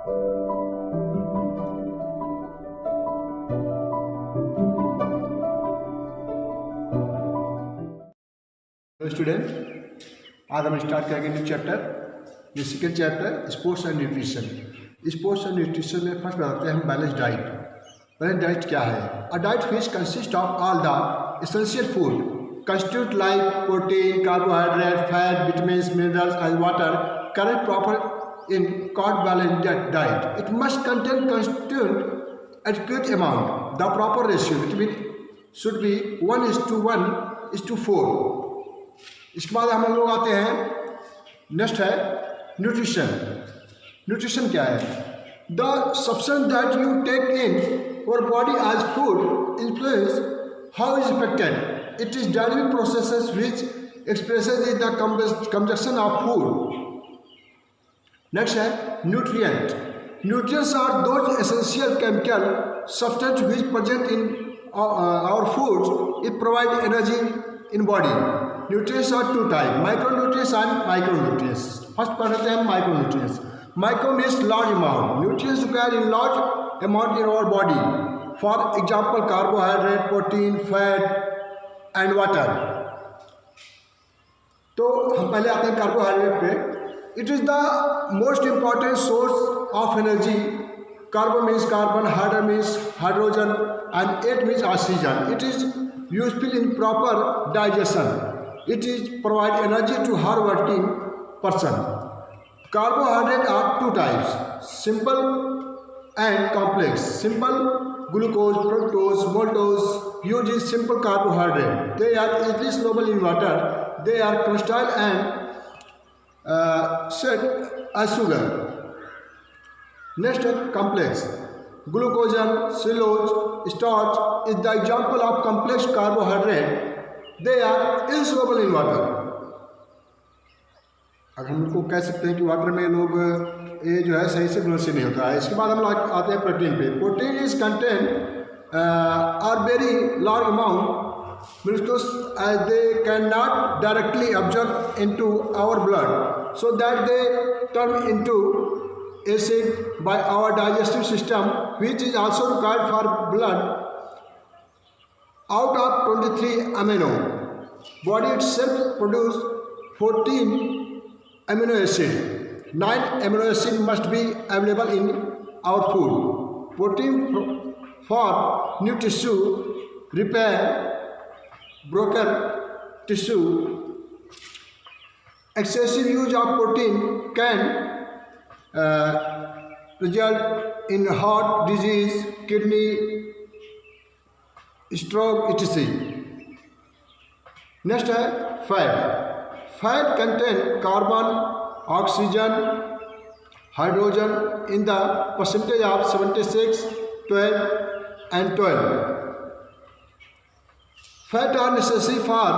Student, आज हम start करेंगे न्यू चैप्टर। ये second chapter sports and nutrition. Sports and nutrition में फर्स्ट बताते हैं हम बैलेंस डाइट। बैलेंस डाइट क्या है? A diet which consist of all the essential food constitute like protein, carbohydrate, fat, vitamins, minerals and water correct proper in called balance diet. It must contain constitute adequate amount. The proper ratio should be 1:1:4. इसके बाद हम लोग आते हैं, next है nutrition. Nutrition क्या है? The substance that you take in your body as food influence how is affected. It is dynamic processes which expresses in the consumption of food. Next है nutrient. Nutrients are those essential chemical substances which present in our foods. It provides energy in body. Nutrients are two types: micronutrients and micronutrients. First पढ़ते हैं micronutrients. Micro means large amount. Nutrients required in large amount in our body. For example, carbohydrate, protein, fat and water. तो हम पहले आते हैं carbohydrate पे। It is the most important source of energy. Carbo means carbon, hydro means hydrogen, and it means oxygen. It is useful in proper digestion. It is provide energy to hardworking person. Carbohydrates are two types: simple and complex. Simple glucose, fructose, maltose used is simple carbohydrate. They are easily soluble in water. They are crystal and set as sugar. Next, complex. Glucose, cellulose, starch is the example of complex carbohydrate. They are insoluble in water. अगर हम उनको कह सकते हैं कि water में लोग ये जो है सही से घुलनशील नहीं होता है। इसके बाद हम आते हैं प्रोटीन पे। Protein is content are very large amount molecules as they cannot directly absorb into our blood, so that they turn into acid by our digestive system, which is also required for blood. Out of 23 amino, body itself produce 14 amino acid. 9 amino acid must be available in our food. Protein for new tissue repair, broken tissue. Excessive use of protein can result in heart disease, kidney, stroke, etc. Next है fat. Fat contain carbon, oxygen, hydrogen in the percentage of 76, 12 and 12. Fat are necessary for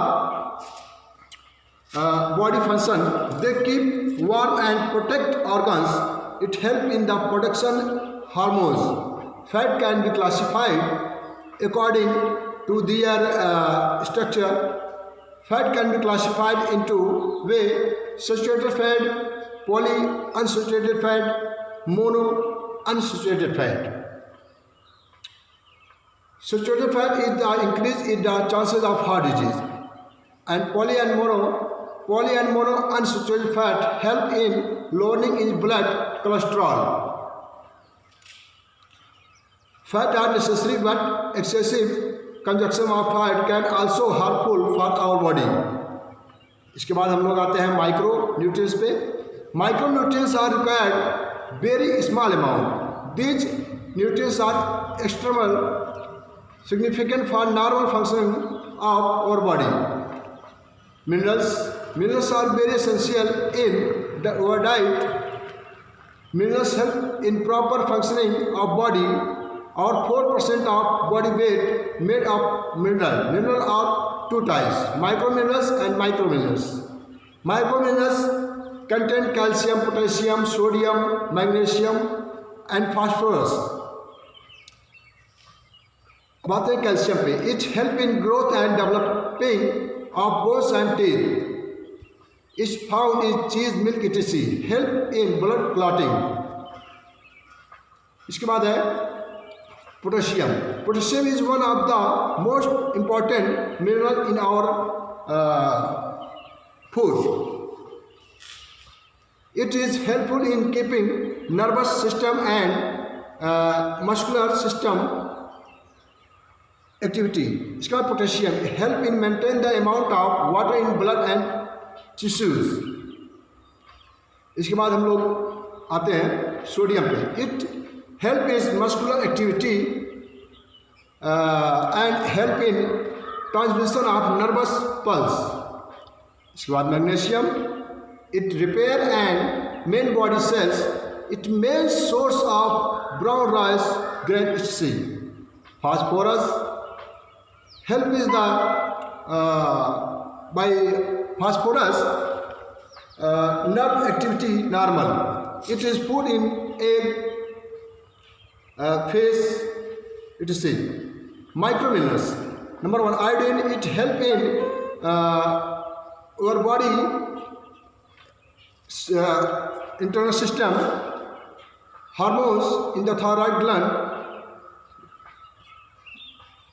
body function. They keep warm and protect organs. It helps in the production hormones. Fat can be classified according to their structure. Fat can be classified into way: saturated fat, polyunsaturated fat, monounsaturated fat. Saturated fat is the increase in the chances of heart disease, and poly and mono unsaturated fat help in lowering in blood cholesterol. Fat are necessary, but excessive consumption of fat can also harmful for our body. इसके बाद हम लोग आते हैं micro nutrients पे। Micro nutrients are required very small amount. These nutrients are extremely significant for normal functioning of our body. Minerals are very essential in our diet. Minerals help in proper functioning of body. Our 4% of body weight made of minerals. Minerals are two types: microminerals and macrominerals. Microminerals contain calcium, potassium, sodium, magnesium and phosphorus. बात है calcium पे। It help in growth and developing of bones and teeth. Is found in cheese, milk, etc. Help in blood clotting. इसके बाद है potassium. Potassium is one of the most important mineral in our food. It is helpful in keeping nervous system and muscular system activity. इसके बाद potassium help in maintain the amount of water in blood and tissues. इसके बाद हम लोग आते हैं sodium पे. It help in muscular activity and help in transmission of nervous pulse. इसके बाद magnesium. It repair and main body cells. It main source of brown rice grain HC. Phosphorus help is the by phosphorus nerve activity normal. It is food in egg, fish etc. Microminerals. Number 1, iodine. It help in our body internal system, hormones in the thyroid gland.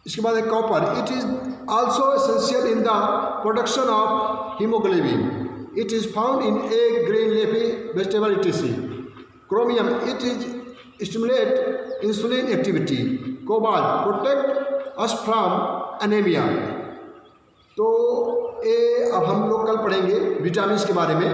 इसके बाद है copper. It is also essential in the production of haemoglobin. It is found in egg, green leafy vegetable etc. Chromium. It is stimulate insulin activity. Cobalt protect us from anaemia. तो ये अब हम लोग कल पढ़ेंगे विटामिन के बारे में.